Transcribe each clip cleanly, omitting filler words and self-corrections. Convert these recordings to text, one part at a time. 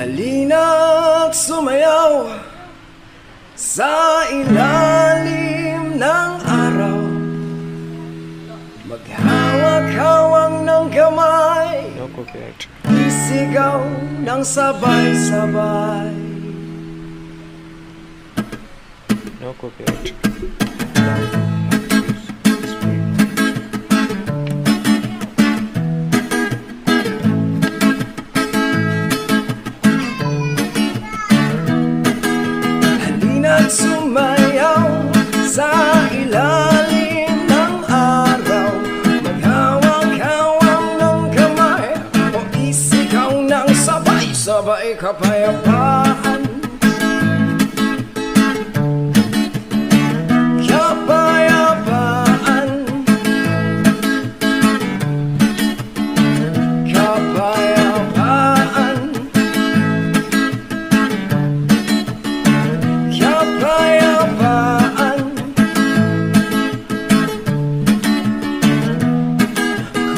Halina't sumayaw sa ilalim ng araw, maghawak-hawak ng kamay, isigaw ng sabay-sabay. No copyright. Halina't sumayaw sa ilalim ng araw, maghawak-hawak ng kamay, o isigaw ng sabay-sabay kapayapaan. Kapayapaan, kapayapaan, kapayapaan.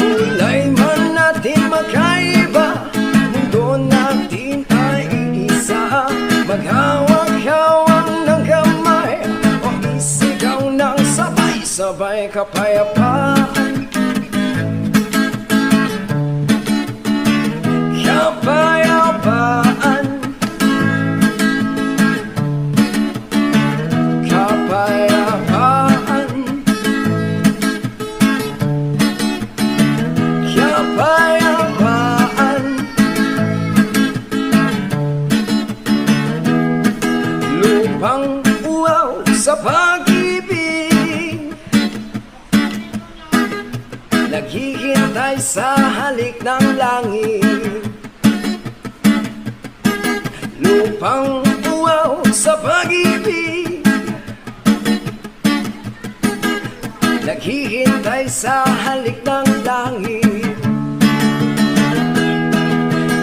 Kulay man natin magkaiba, mundo natin ay iisa. Maghawak-hawak ng kamay, o isigaw ng sabay-sabay kapayapaan. Kapayapaan, kapayapaan, kapayapaan. Lupang uwaw sa pag-ibig, naghihintay sa halik ng langit. Lupang uwaw sa pag-ibig, naghihintay sa halik ng langit.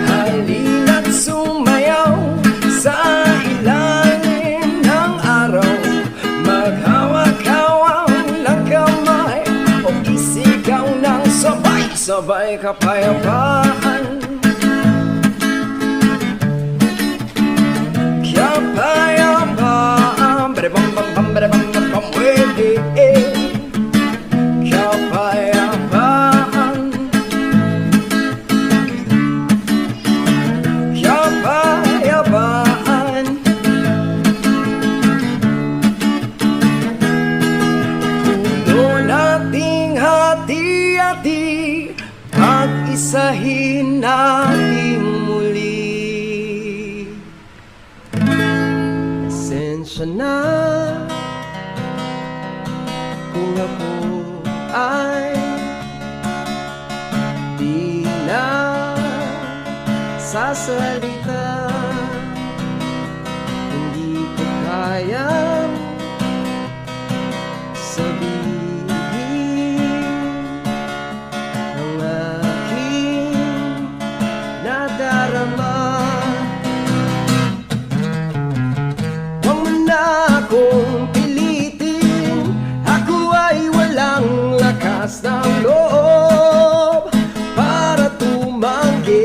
Halina't sumayaw sa ilalim ng araw, maghawak-hawak ng kamay, o isigaw ng sabay-sabay kapayapaan. Kapayapaan, bam-bam-bam, bam-bam-bam, wede. Kapayapaan, kapayapaan. Mundo nating hati-hati, pag-isahin natin muli. Pasensya na kung ako ay di na sasalita. Hindi ko kayang sabihin ang aking nadarama. Huwag mo na akong pilitin, ako ay walang lakas ng loob para tumanggi.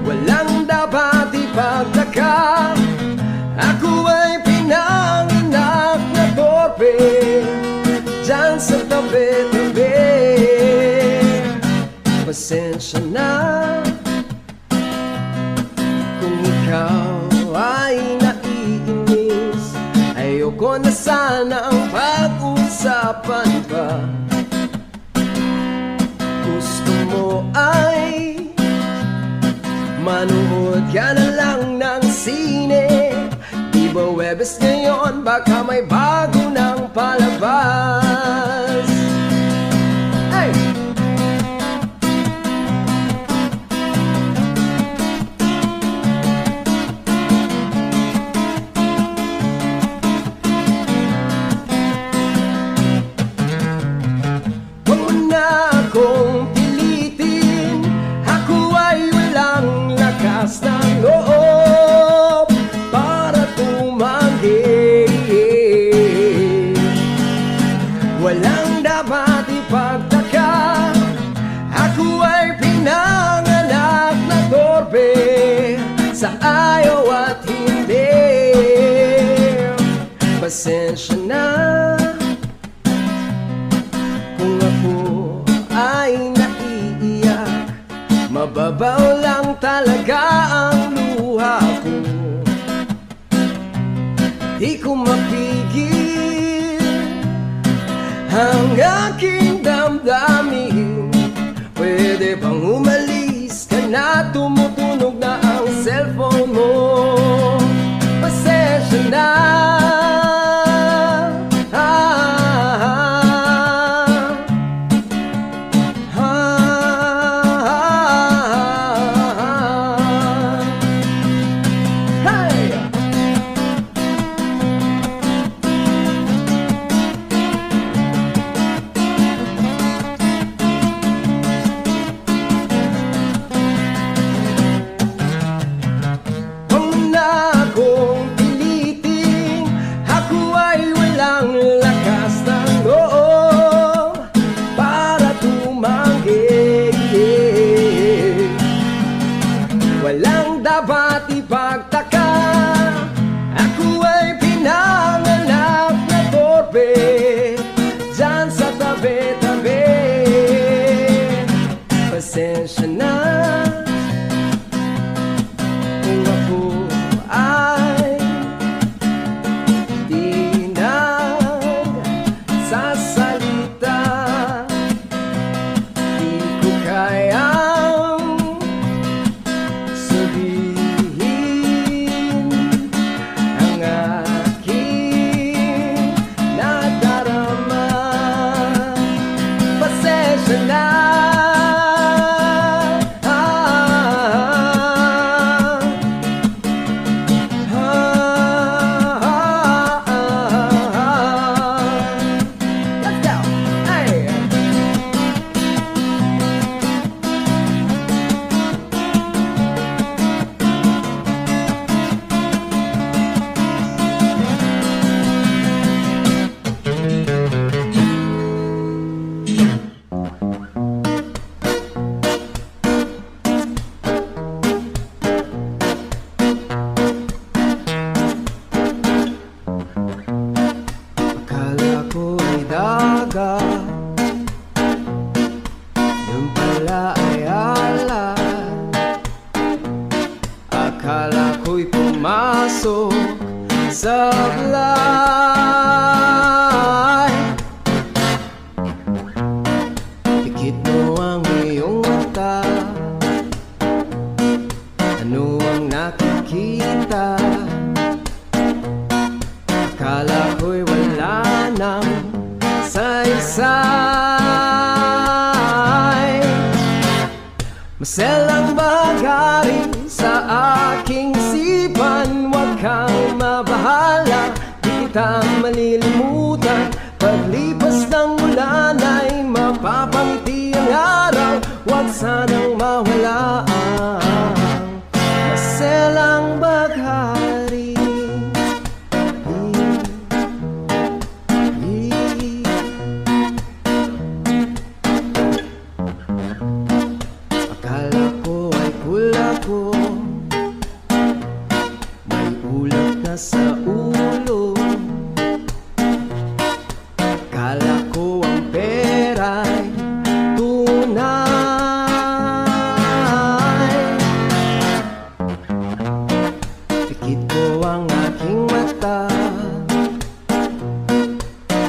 Walang dapat ipagtaka, ako ay pinanganak na torpe dyan sa tabi-tabi. Pasensya na kung ikaw ay naiinis, ayoko na sana ang pag-usapan pa. Gusto mo ay manood ka na lang ng sine, di ba Webes ngayon baka may bago ng palabas. Hey! Huwag mo na akong pilitin, ako ay walang lakas ng loob para tumanggi. Walang Pasensya na kung ako ay naiiyak. Mababaw lang talaga ang luha ko. Di ko mapigil ang aking damdamin. Pwede bang umalis ka na? Tumutunog na ang cellphone mo. Pasensya na. Walang dapat ipagtaka, ako ay pinanganak na torpe dyan sa tabi-tabi. Pasensya na kung ako ay di nagsasalita. Di ko kayang sabihin ang aking nadarama. Pasensya na. Let's go. Hey. Akala ko ay dagat, yung pala ay alat. Akala ko'y pumasok sa blay. Pikit mo ang iyong mata, ano ang nakikita? Akala ko'y wala nang saysay. Maselang bahagi sa aking isipan. Huwag kang mabahala, di kita malilimutan. Paglipas ng ulan ay mapapangiti ang araw. Huwag sanang mawala ang maselang baghari. Akala ko ay pula ko, may ulat na sa ulo. Akala ko ang pera'y tunay. Pikit ko ang aking mata,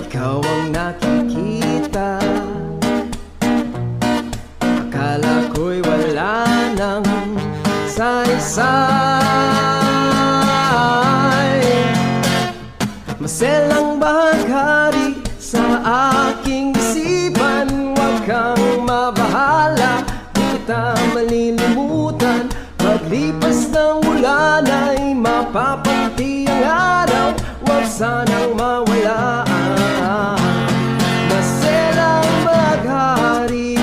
ikaw ang nakikita. Akala ko'y wala nang saysay. Maselang baghari sa aking isipan. Huwag kang mabahala, di kita malilimutan. Paglipas ng ulan ay mapapangiti ang araw. Huwag sanang mawala ang maselang baghari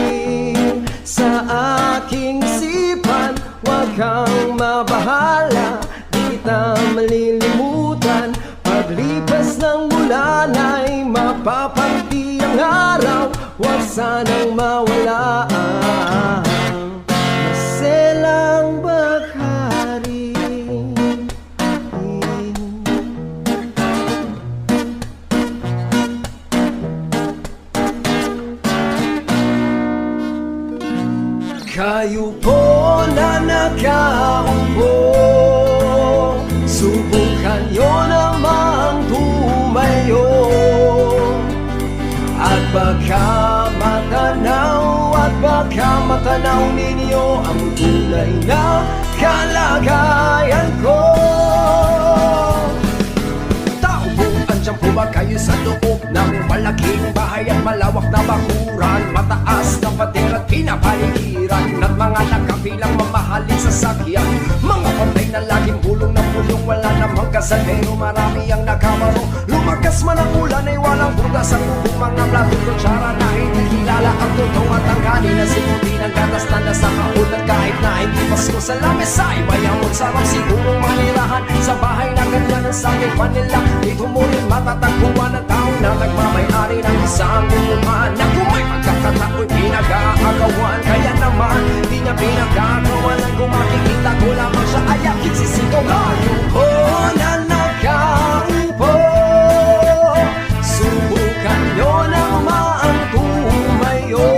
sa aking isipan. Huwag kang mabahala, di kita malilimutan. Paglipas ng ulan ay mapapangiti ang araw. Huwag sanang mawala ang maselang baghari. Kayo po na nakaupo, subukan nyo namang tumayo. At baka matanaw ninyo ang tunay na kalagayan ko. Tao po, andyan po ba kayo sa loob ng malaking bahay at malawak na bakuran? Mataas na pader at pinapaligiran at mga nakapilang mamahaling sasakyan. Mga pantay na laging bulong ng bulong, wala namang kasal pero marami ang nakabaro. Lumakas man ang ulan ay walang butas ang bubong, mga plato kutsara na hindi kilala ang totoo at ang kanin na sinuti ng gatas na nasa kahon. At kahit na hindi Pasko sa lamesa ay bayamot sarap siguro manirahan sa bahay na ganyan ang saging Manila. Dito mo rin matatagpuan ang tao na nagmamay-ari ng isang umuhan na kung may pagkakatao'y pinag-aagawan. Kaya naman di niya pinag-aagawan at kung makikita ko lamang siya ay aking sisigaw. Kayo po na nakaupo, subukan nyo namang tumayo.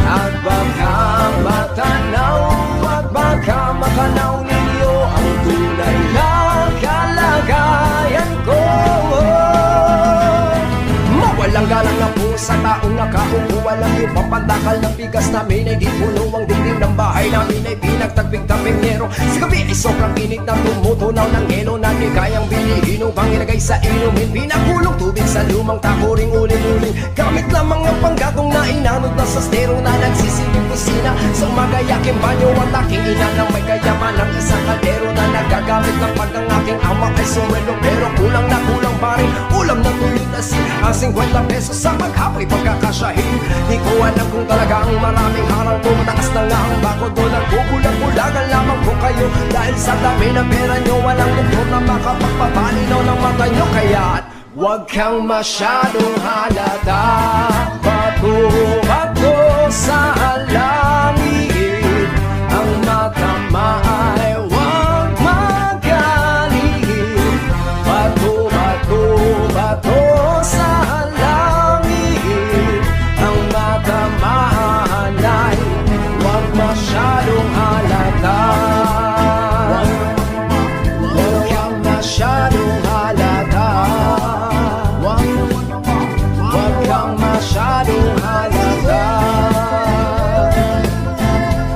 At baka matanaw ninyo ang tunay na kalagayan ko. Mawalang galang na po sa taong nakaupo, walang ibang pandakal ng bigas namin ay di puno ang dingding ng bahay namin ay pinagtagping-taping nero. Sa gabi ay sobrang init na tumutunaw ng yelo na di kayang bilihin upang ilagay sa inumin. Pinakulong tubig sa lumang takuring uling-uling, gamit lamang ang panggatong na inanod na sa stero na nagsisilong kusina. Sa magayaking banyo at aking ina na may kayaman ng isang kaldero na nagagamit ng pag ng aking ama ay sumwelo. Pero kulang na kulang pa rin ulam na tuloy na ang 50 pesos sa maghapay pagkakasyahin. Di ko alam kung talagang maraming harang ko, mataas na nga ang bako doon. Kukulang-kulagan lamang ko kayo dahil sa dami ng pera nyo walang doktor na makapagpapalinaw ng mata nyo. Kaya't huwag kang masyadong halata, bato-bato sa langit. Ang matama ay huwag magaling, bato-bato sa langit. Ang matamaan ay huwag masyadong halata, huwag kang masyadong halata, huwag kang masyadong halata,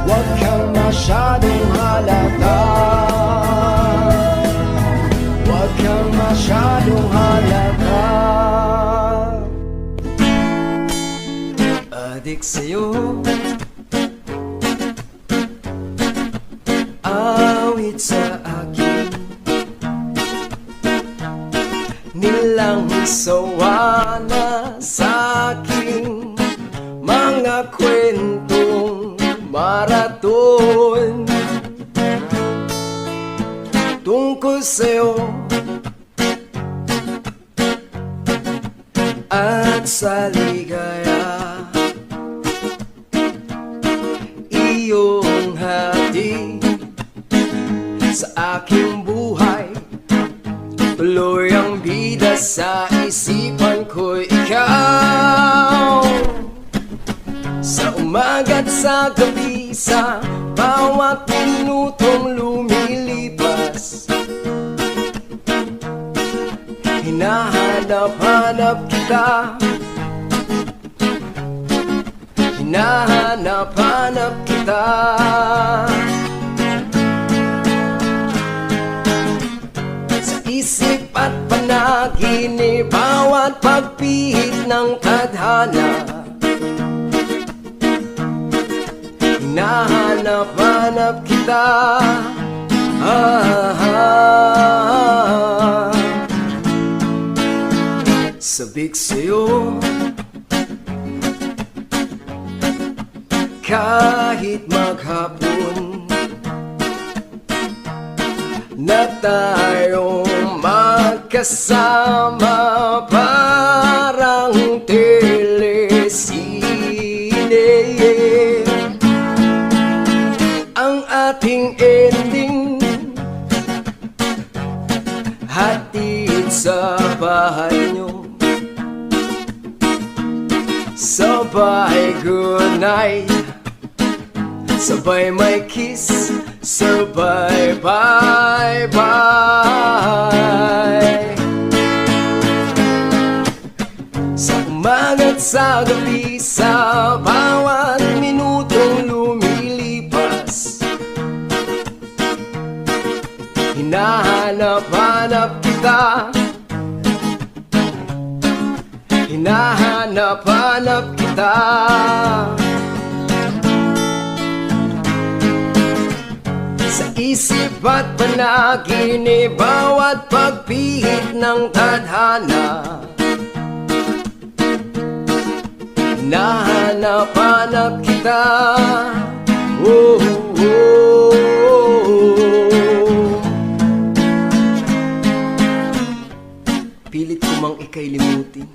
huwag kang masyadong halata, huwag kang masyadong halata. Adik sa'yo, awit sa akin, nilang sawa na sa aking mga kwentong maraton tungkol sa'yo at sa ligaya. Iyong hatid sa aking buhay, tuloy ang bida sa isipan ko'y ikaw. Sa umaga't sa gabi, sa bawat minutong lumilipas, hinahanap-hanap kita, hinahanap-hanap kita. Sa isip at panaginip, bawat pagpihit ng tadhana, hinahanap-hanap kita. Sabik sa'yo kahit maghapon na tayong magkasama, parang telesine. Ang ating ending hatid sa bahay nyo, sabay good night sabay may kiss, sabay bye-bye. Sa umaga't sa gabi, sa bawat minutong lumilipas, hinahanap-hanap kita, hinahanap-hanap kita. Sa isip at panaginip, bawat pagpihit ng tadhana, hinahanap-hanap kita. Oh, oh, oh. Pilit ko mang ika'y limutin,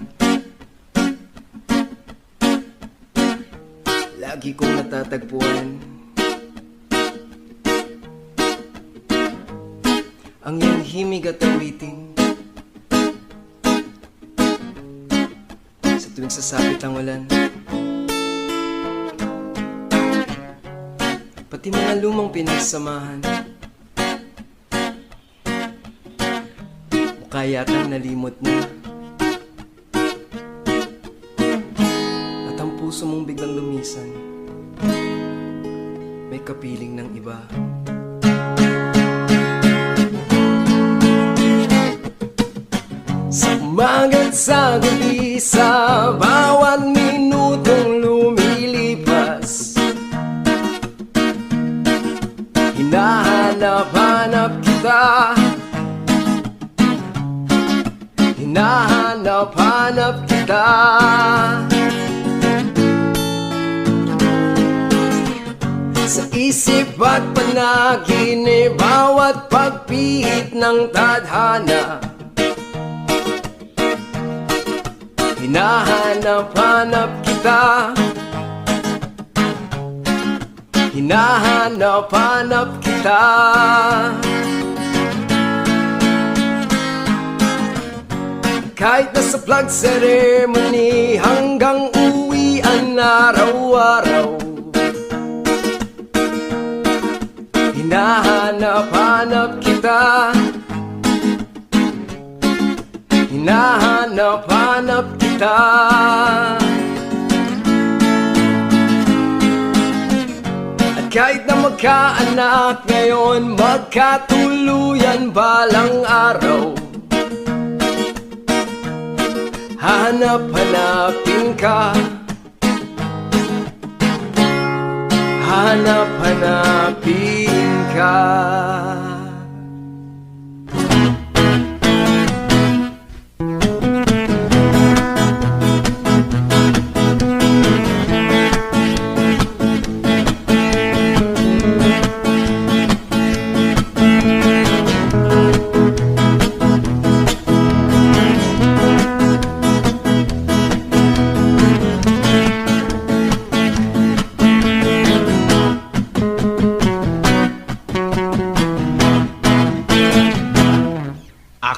lagi kong natatagpuan ang iyong himig at awitin. Sa tuwing sasapit ang ulan, pati mga lumang pinagsamahan, mukha yatang nalimot mo, at ang puso mong biglang lumisan, may kapiling ng iba. Sa umaga't sa gabi, sa bawat minutong lumilipas, hinahanap-hanap kita, hinahanap-hanap kita. Sa isip at panaginip, bawat pagpihit ng tadhana, hinahanap-hanap kita, hinahanap-hanap kita. Kahit nasa flag ceremony hanggang uwian araw-araw, hinahanap-hanap kita, hinahanap-hanap kita. At kahit na magkaanak ngayon, magkatuluyan balang araw, hanap-hanapin ka, hanap-hanapin ka.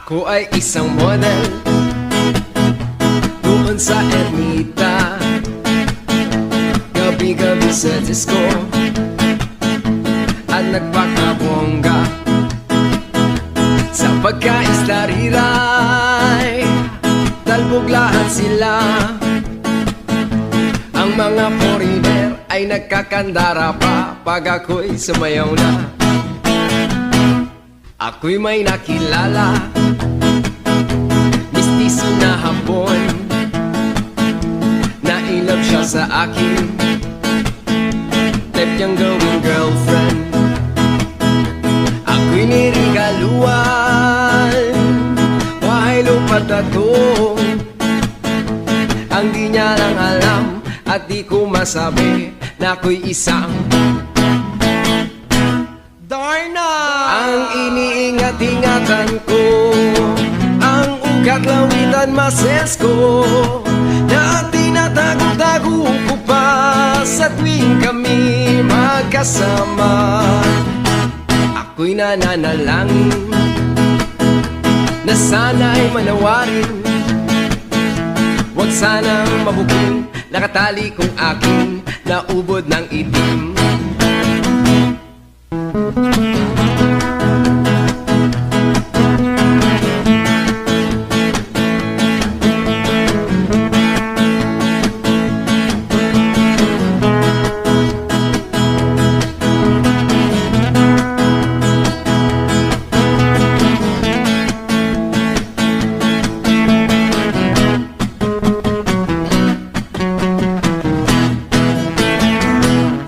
Ako ay isang model doon sa ermita, gabi-gabi sa disco at nagpakabongga. Sa pagkaisla-riray, talbog lahat sila. Ang mga foreigner ay nagkakandara pa pag ako'y sumayaw na. Ako'y may nakilala, mistiso na hapon, nailap siya sa akin, type niyang gawing girlfriend. Ako'y nirigaluan, bahay lupa tato, ang di niya lang alam at di ko masabi na ako'y isang Darna! Ang iniingat-ingatan ko, ang ugat lawitan mases ko, na tinatago-tago ko pa sa tuwing kami magkasama. Ako'y nananalangin na sana'y manawarin, huwag sanang mabuking nakatali kong aking naubod ng itim.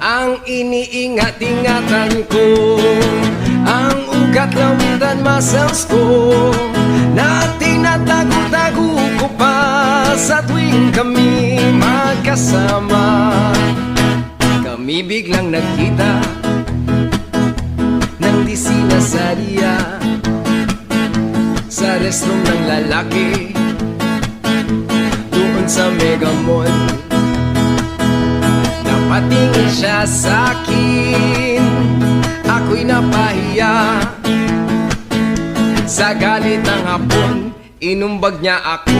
Ang iniingat-ingatan ko, ang ugat lawitan muscles ko, na tinatago-tago ko pa sa tuwing kami magkasama. Kami biglang nagkita ng di sinasadya sa restroom ng lalaki doon sa Mega Mall. Napatingin siya sa'kin, ako'y napahiya. Sa galit ng hapon, inumbag niya ako.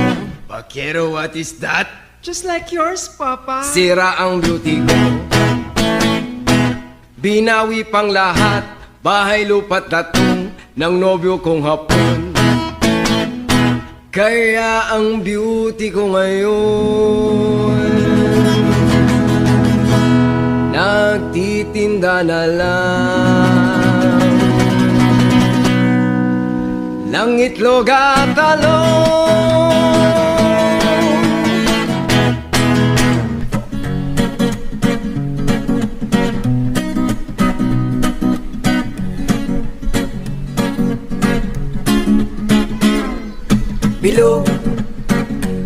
Bakero, what is that? Just like yours, Papa. Sira ang beauty ko, binawi pang lahat, bahay, lupa't tatong ng nobyo kong hapon. Kaya ang beauty ko ngayon nagtitinda na lang ng itlog at talong. Bilog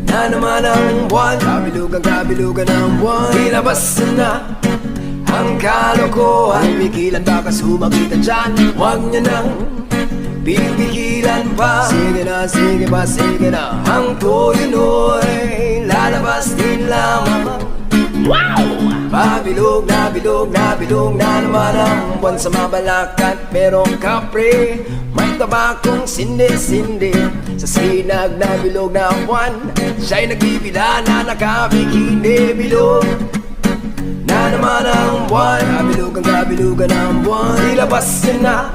na naman ang buwan, kabilugan ng buwan. Ilabas na ang kalokohan, pigilan baka sumagitan dyan. Huwag niya nang pipigilan pa. Sige na, sige pa, sige na. Ang tuyo no'y lalabas din lamang. Wow! Pabilog na, bilog na, bilog na naman ang buwan sa mabalakat. Merong kapre, may tabakong sindi-sindi. Sa sinag na bilog na buwan, siya'y nagbibila na nakabikini. Bilog na naman ang buwan, kabilugan ang buwan. Ilabas na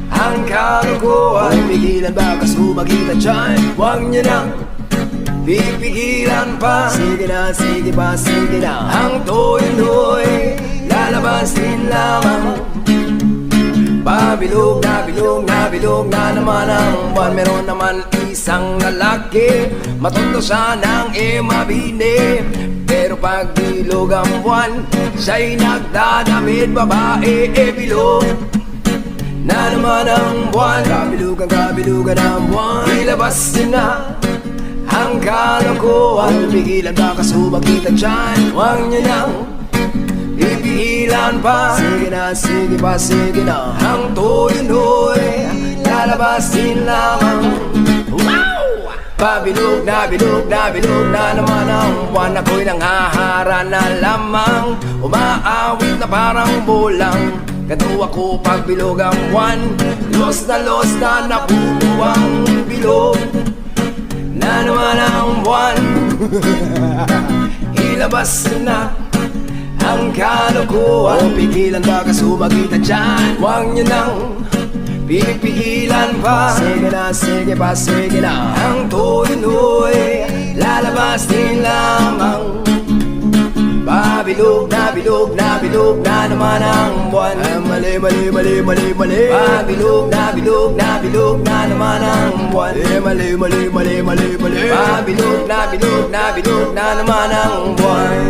ang kalokohan, pigilan baka sumagitan dyan. Huwag niya nang pipigilan pa. Sige na, sige pa, sige na. Ang toy-noy lalabas din lamang. Pabilog na, bilog na, bilog na naman ang buwan. Meron naman isang lalaki, matondo siya ng mabini. Pero pag bilog ang buwan, siya'y nagdadamit babae. Bilog na naman ang buwan, kabilugan ang buwan. Ilabas din na ang kalokohan, pigilan baka sumagitan dyan. Huwag niya nang pipigilan pa. Sige na, sige pa, sige na. Ang tuyo-noy lalabas din lamang. Wow! Pabilog na, bilog na, bilog na naman ang buwan. Ako'y nanghahara na lamang, umaawit na parang bulang. Ganto ako pag bilog ang buwan, los na napupuwang bilog na naman ang buwan. Ilabas na ang kalokohan, pigilan baka sumagitan dyan. Huwag niyo nang pipigilan pa. Sige na, sige pa, sige na. Ang tuyo-noy lalabas din lamang. Pabilog na, bilog na, bilog na naman ang buwan. Mali, mali, mali, mali, mali. Pabilog na, bilog na, bilog na naman ang buwan. Mali, mali, mali, mali, mali. Pabilog na, bilog na, bilog na naman ang buwan.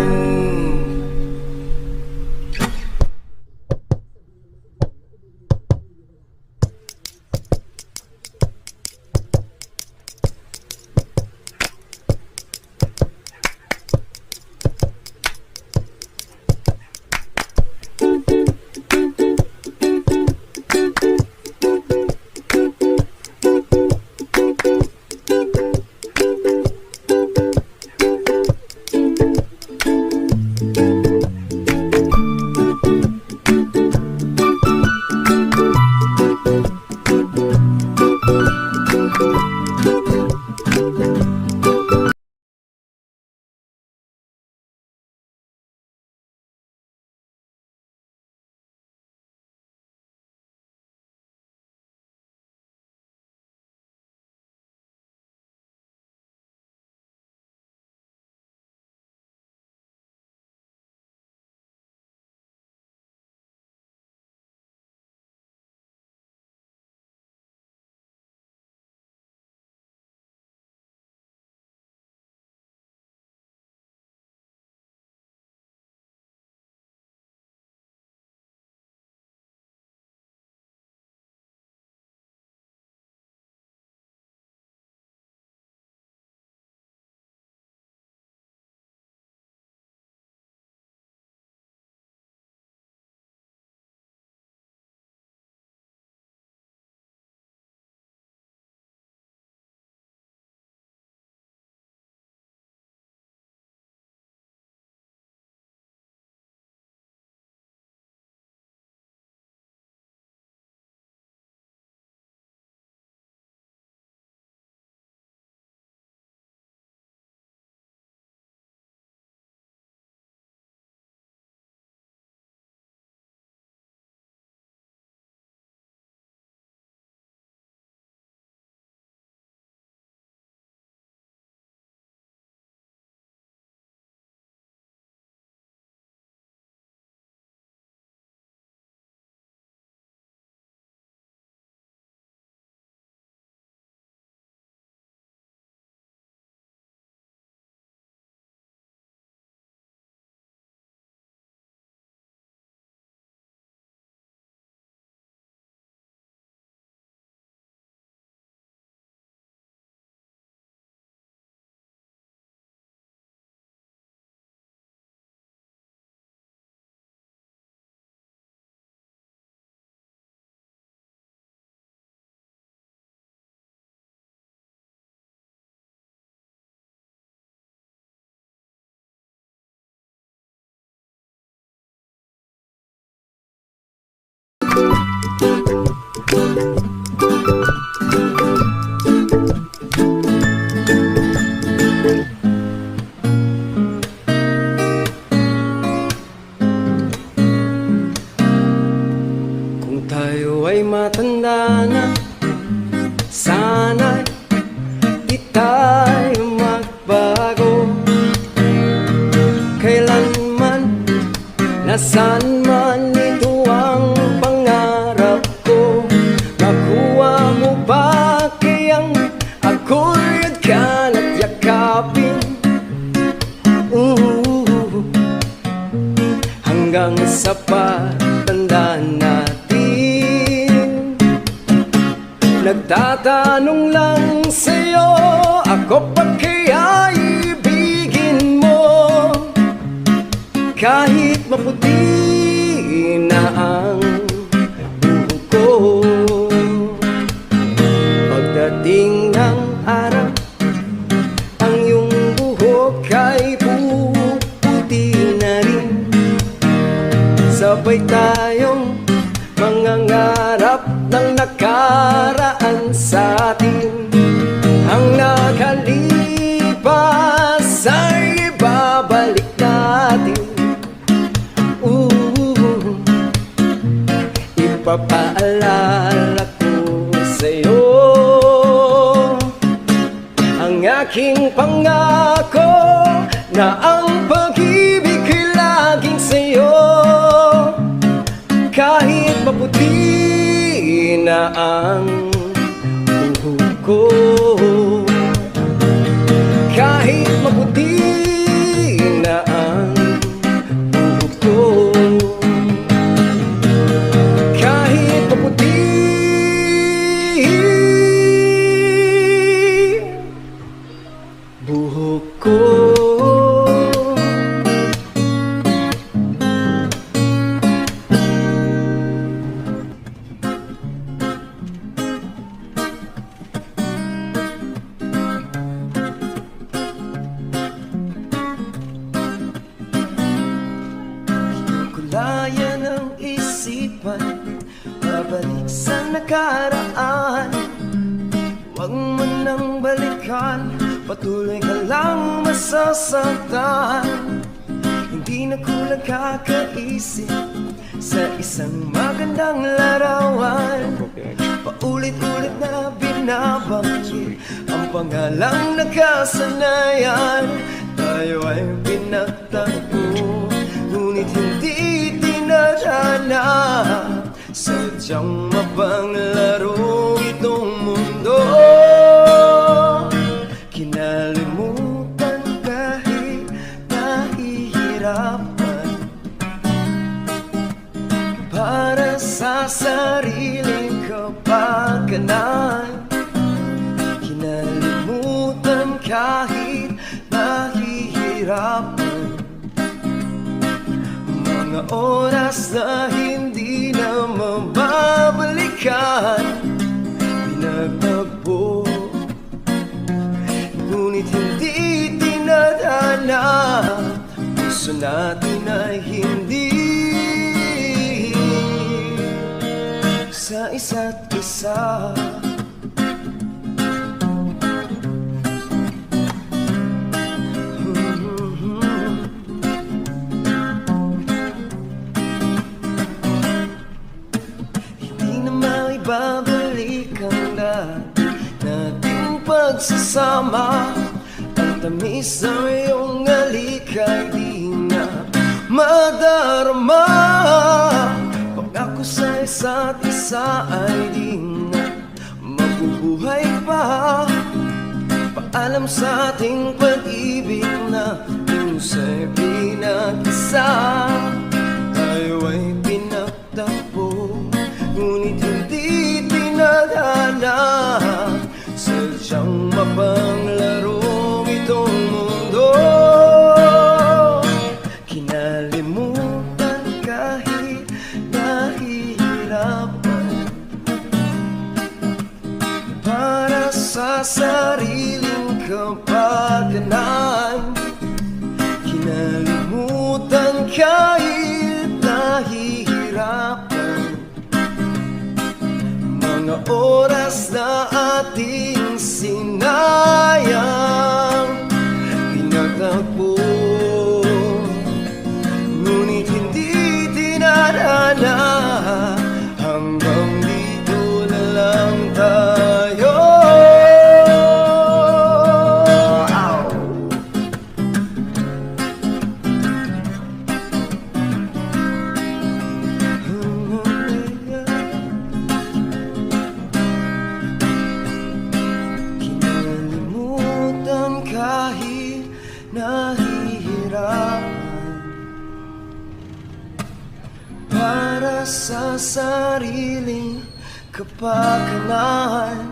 Kung tayo ay matanda na, sana'y di tayo magbago. Kailanman, nasaan man, ito ang pangarap ko. Makuha mo ba kayang ako'y agkan at yakapin? Hanggang sa patanda natin. Nagtatanong lang sa'yo, ako pa kaya ibigin mo? Kahit maputi na ang buhok ko, pagdating ng araw, ang iyong buhok ay puputi na rin. Sabay tayong mangangarap ng nakaraan sa atin. Ang nakalipas ay ibabalik natin. Ipapaalala ko sa'yo ang aking pangako na ang pag-ibig ay laging sa'yo. Kahit maputi na ang buhok ko, kahit maputi na ang buhok ko, kahit maputi buhok ko. Kulayan ang isipan, babalik sa nakaraan. Huwag mo nang balikan, patuloy ka lang masasaktan. Hindi na kulang kakaisip sa isang magandang larawan. Paulit-ulit na binabanggit ang pangalang nakasanayan. Tayo ay pinagtagpo, ngunit hindi tinadhana. Sadyang mapanglaro itong mundo. Kinalimutan kahit nahihirapan, para sa sariling kapakanan. Kinalimutan kahit nahihirapan, mga oras na hindi na mababalikan. Pinagtagpo, ngunit hindi tinadhana. Puso natin ay hindi sa isa't isa. Babalik ang dati nating pagsasama. Ang tamis ng iyong alikay di na madarama. Pangako sa isa't isa ay di na mabubuhay pa. Paalam sa ating pag-ibig na minsan'y pinag-isa. Tayo ay pinagtagpo, ngunit hindi tinadhana. Sadyang mapanglaro itong mundo. Kinalimutan kahit nahihirapan, para sa sariling kapakanan. Kinalimutan oras na ating sinayang, pinagtagpo, ngunit hindi dinadana. Hanggang dito na lang tayo. Ow! Kinalimutan kahit nahihirapan para sa sariling kapakanan.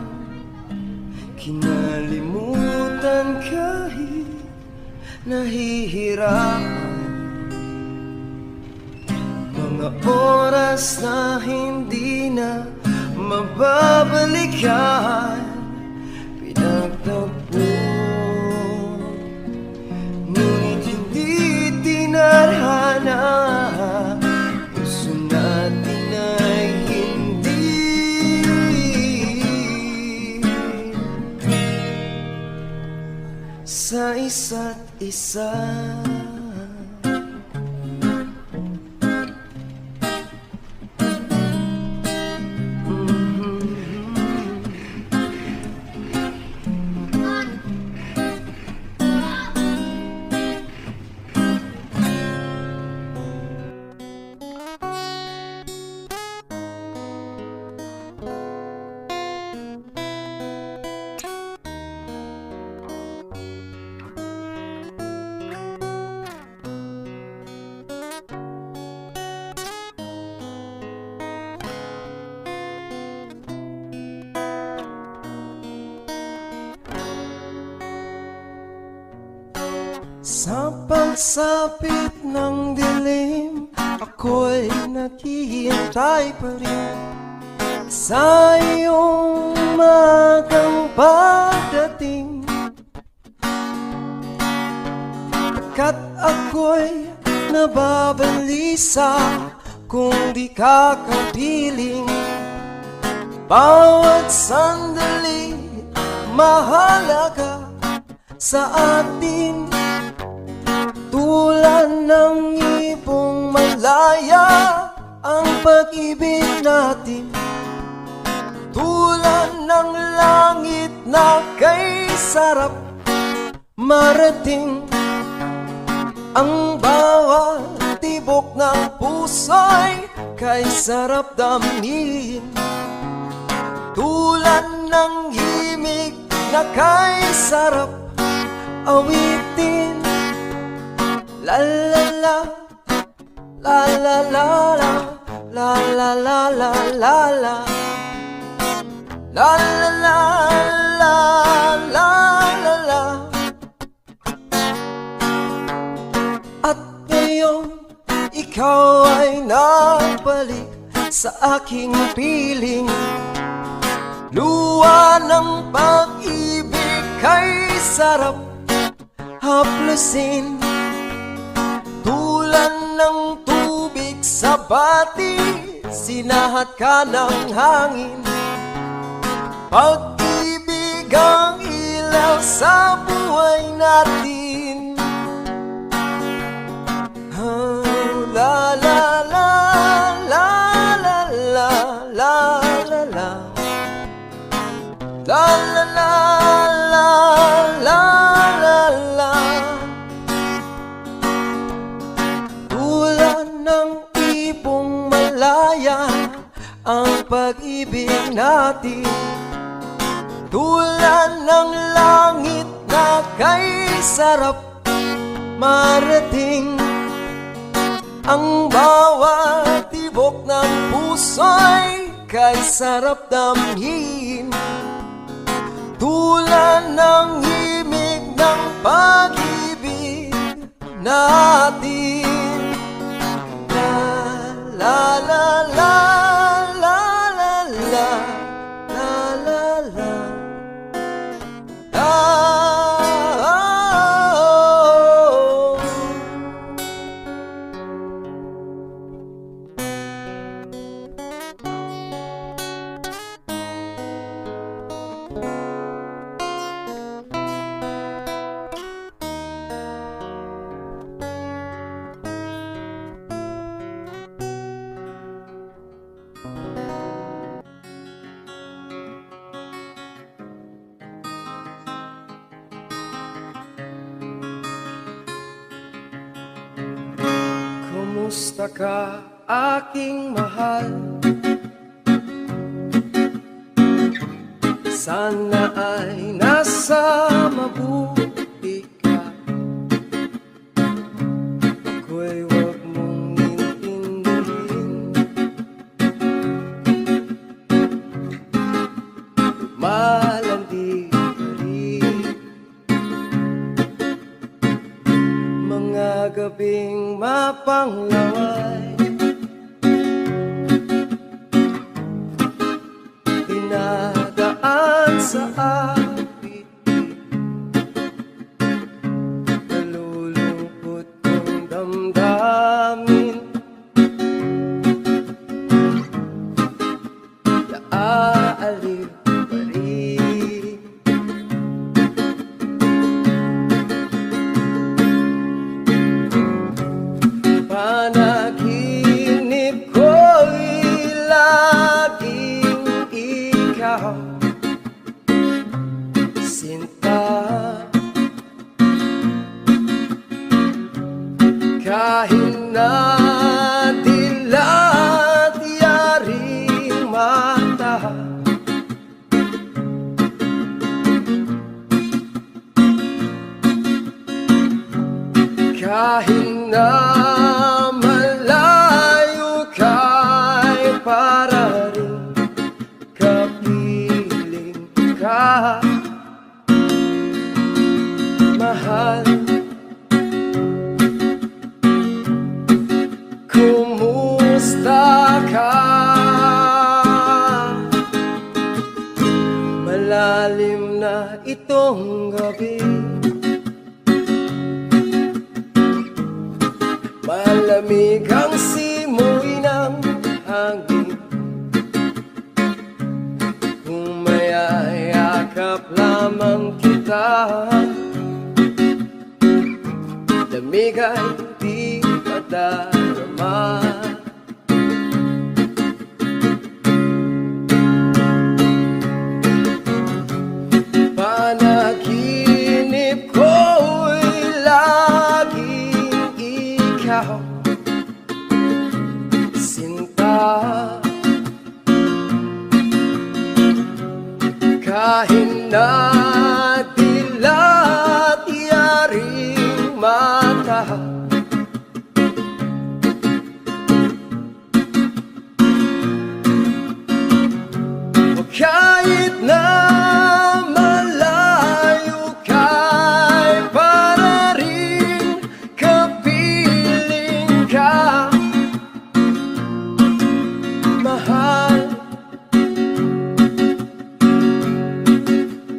Kinalimutan kahit nahihirapan, mga oras na hindi na mababalikan. Pinagtagpo, ngunit hindi tinadhana. Puso natin ay hindi sa isa't isa. Sa pagsapit ng dilim, ako'y naghihintay pa rin sa iyong magang pagdating. Pagkat ako'y nababalisa kung di ka kapiling. Bawat sandali mahalaga sa atin, tulad ng ibong malaya ang pag-ibig natin. Tulad ng langit na kay sarap marating, ang bawat tibok ng puso'y kay sarap damhin. Tulad ng himig na kay sarap awitin. La la la, la la la la, la la la la la la, la la la la la la la. At ngayon ikaw ay nabalik sa aking piling. Luwa ng pag-ibig kay sarap haplusin. Tulad ng tubig sa bati, sinahat ka ng hangin. Pag-ibig ang ilaw sa buhay natin. La la la la la la la la la, la la la la la la la. Tulad ng ibong malaya ang pag-ibig natin. Tulad ng langit na kay sarap marating, ang bawat tibok ng puso'y kay sarap damhin. Tulad ng himig ng pag-ibig natin. La la la la la la, la la la la. Kumusta ka, aking mahal? Sana ay nasa mabuti ka. Ako'y huwag mong intindihin. Malandi ka rin. Mga gabing mapanglaway, dinadaan sa awitin. Nalulungkot kong damdamin, naaaliw pa rin. Panaginip ko'y laging ikaw, sinta. Kahit na dilat yaring mata, kahit na malayo ka'y para rin kapiling ka, mahal. Kumusta ka? Malalim na itong gabi, malamig ang simoy ng hangin. Kung mayayakap lamang kita, lamig ay di madarama. Panaginip ko'y laging ikaw, sinta. Kahit na dilat yaring mata, o kahit na malayo ka'y para rin kapiling ka, mahal.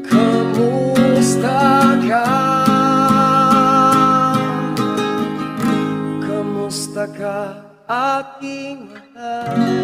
Kamusta ka? Kamusta ka, aking mahal?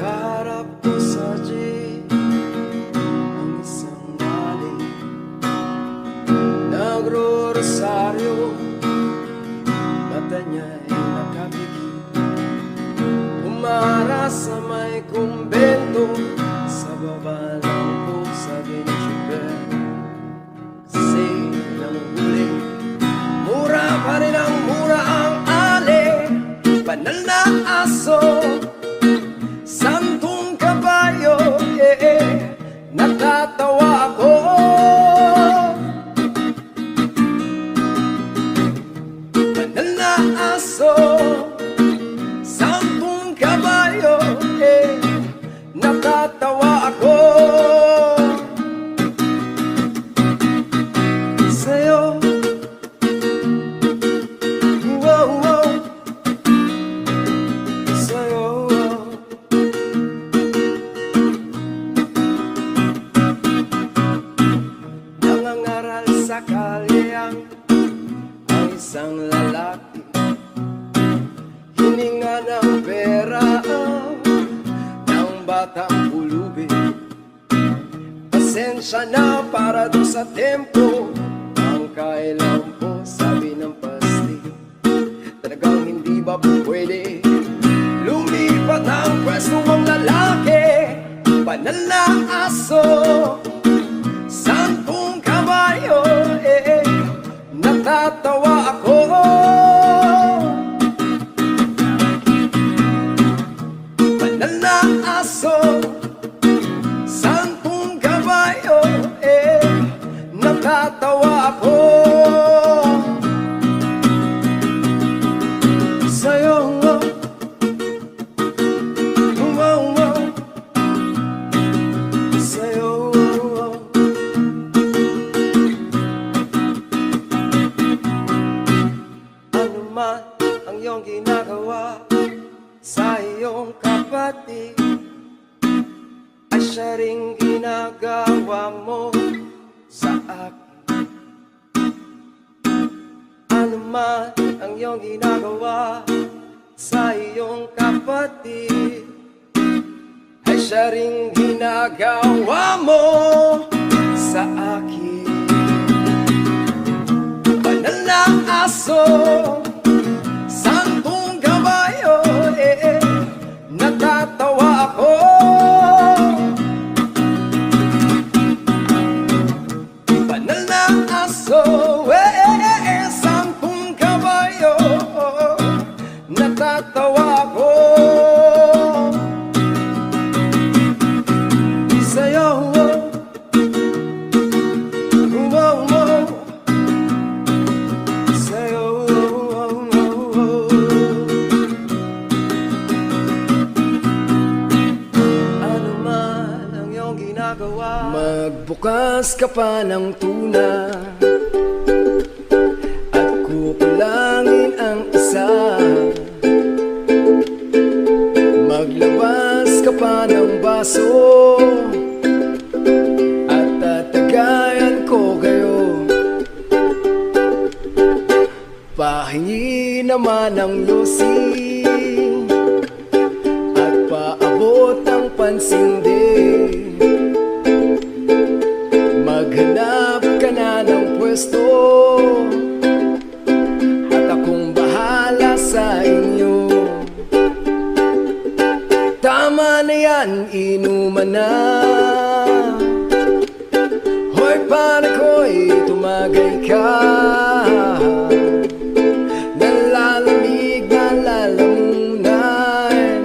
Kaharap ko sa jeep ang isang mali, nagro-rosaryo, mata niya'y nakapikit. Umara sa may kumbento, sa baba lang po sa Benchiper. Kasi nang huli, mura pa rin ang mura ang ali, banal na aso, santong kabayo, natatawa ako. Banal na aso, santong kabayo, natatawa ako. Sa'yo, wow, wow, sa'yo. pasensya na para doon sa tempo. Ang kailan po, sabi ng pasti, talagang hindi ba po pwede lumipat ang pwesto ang lalaki? Banal na aso, santong kabayo, natatawa ako. Banal na aso, santong kabayo, natatawa ako. Sa'yo, sa'yo, ano man ang iyong ginagawa sa iyong kapatid, ay siya ring ginagawa mo sa akin. Ano man ang iyong ginagawa sa iyong kapatid, ay siya ring ginagawa mo sa akin. Banal na aso, santong kabayo, natatawa ako. Banal na aso, santong kabayo, natatawa ako. Sa'yo, sa'yo, ano man ang iyong ginagawa, magbukas ka pa ng tuna at kukulangin ang isa. Maglabas ka pa ng baso at tatagayan ko kayo. Pahingi naman ng lusi at paabot ng pansindi. Maghanap ka na ng pwesto at akong bahala sa inyo. Tama na yan, inuman na. Hoy pare ko'y tumagay ka. Nalalamig na lalamunan,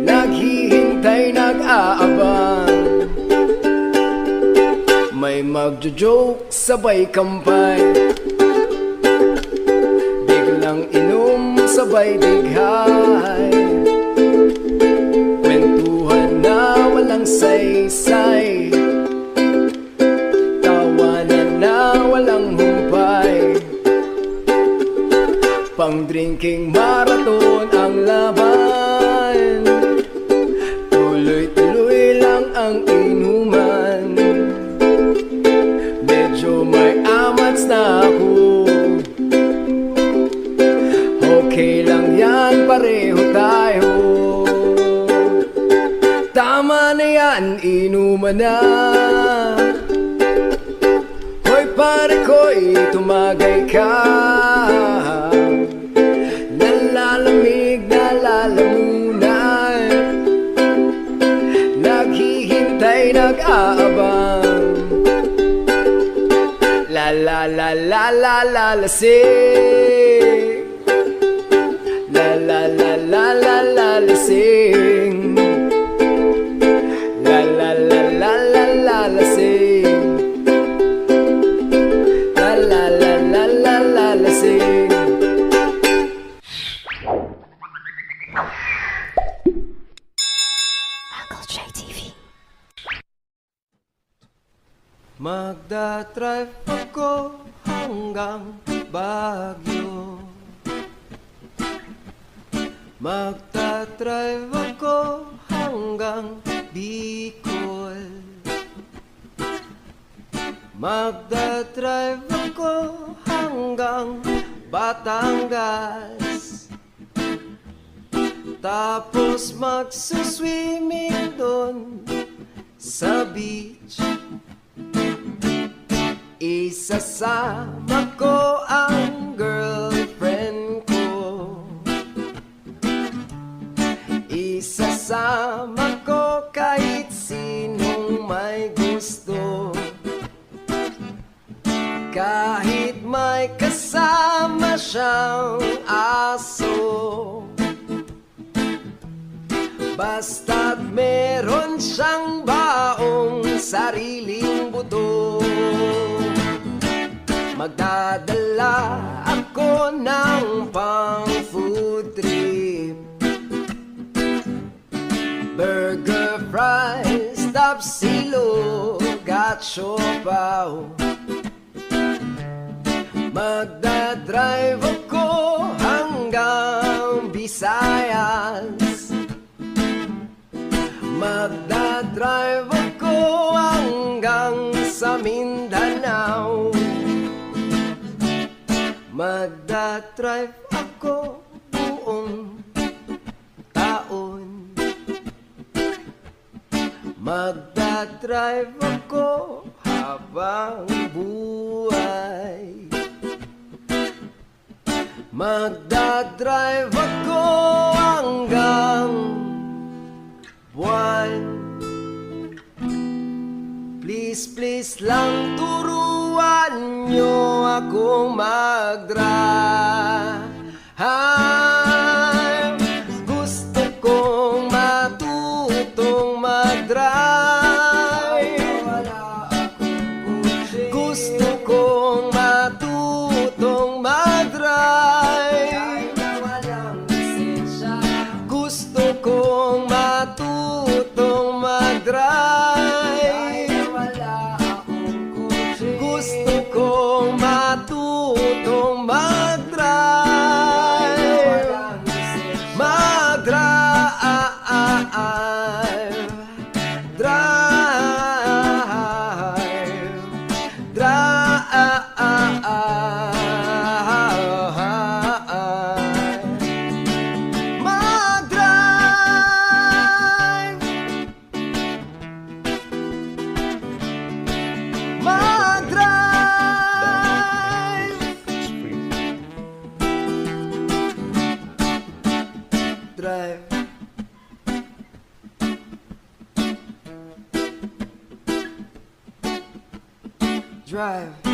naghihintay, nag-aabang. May magjo-joke, sabay kampay, biglang inom, sabay dighay. Kwentuhan na walang saysay, tawanan na walang humpay. Pang-drinking marathon ang laban, tuloy-tuloy lang ang inuman. Medyo may amats na ako, okay lang yan, pareho tayo. Tama na yan, inuman na. Hoy pare ko'y tumagay ka. Nalalamig na lalamunan, naghihintay, nag-aabang. La la la la la la lasing. La la la la la la lasing. La la la la la la lasing. La la la la la la lasing. Uncle J TV. Magdadrive ako hanggang Baguio. Magdadrive ako hanggang Bicol. Magdadrive ako hanggang Batangas. Tapos magsuswimming doon sa beach. Isasama ko ang girlfriend ko. Isasama ko kahit sinong may gusto. Kahit may kasama siyang aso. Basta't meron siyang baong sariling buto. Magdadala ako ng pang food trip. Burger, fries, tapsilog at siopaw. Magdadrive ako hanggang Visayas. Magdadrive ako hanggang sa Mindanao. Magdadrive ako buong taon. Magdadrive ako habang buhay. Magdadrive ako hanggang buwan. Please, please lang turuan nyo akong mag-drive. Gusto kong matutong mag-drive. Gusto kong matutong mag-drive. Gusto kong matutong mag-drive. Gusto kong matutong mag-drive. Mag-drive. Drive. Drive.